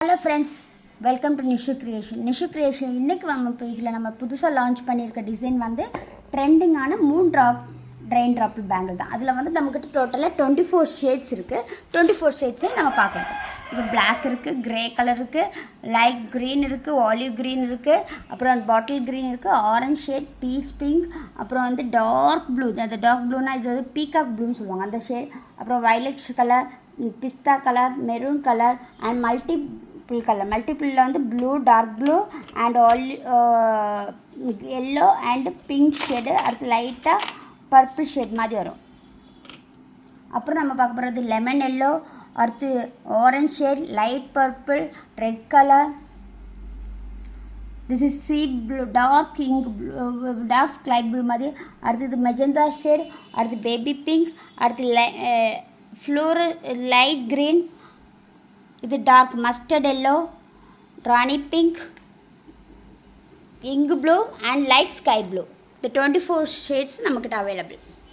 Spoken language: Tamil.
Hello friends, welcome to Nishu creation. இன்றைக்கி நம்ம பேஜில் நம்ம புதுசாக லான்ச் பண்ணியிருக்க டிசைன் வந்து ட்ரெண்டிங்கான 3 ட்ரெயின் ட்ராப்பிள் பேங்கிள் தான். அதில் வந்து நம்மக்கிட்ட டோட்டலாக 24 ஷேட்ஸ் இருக்குது. 24 ஷேட்ஸே நம்ம பார்க்கணும். இப்போ பிளாக் இருக்குது, க்ரே கலர் இருக்குது, லைட் க்ரீன் இருக்குது, ஆலிவ் க்ரீன் இருக்குது, அப்புறம் பாட்டில் க்ரீன் இருக்குது, ஆரஞ்ச் ஷேட், பீச் பிங்க், அப்புறம் வந்து டார்க் ப்ளூ. அந்த டார்க் ப்ளூனா இது வந்து பீகாக் ப்ளூன்னு சொல்லுவாங்க அந்த ஷேட். அப்புறம் வயலட் கலர், பிஸ்தா கலர், மெரூன் கலர் அண்ட் மல்டிபிளில் வந்து blue, dark blue and yellow and pink shade. அடுத்து லைட்டாக பர்பிள் ஷேட் மாதிரி வரும். அப்புறம் நம்ம பார்க்க போகிறது லெமன் எல்லோ, அடுத்து orange shade, light purple, red colour. This is sea blue, dark ink blue, dark sky blue மாதிரி. அடுத்தது மெஜந்தா ஷேட், அடுத்து பேபி பிங்க், அடுத்து ஃப்ளோரல் லைட் க்ரீன், இது dark mustard yellow, rani pink, ink blue and light sky blue. இந்த 24 ஷேட்ஸ் நம்மக்கிட்ட அவைலபிள்.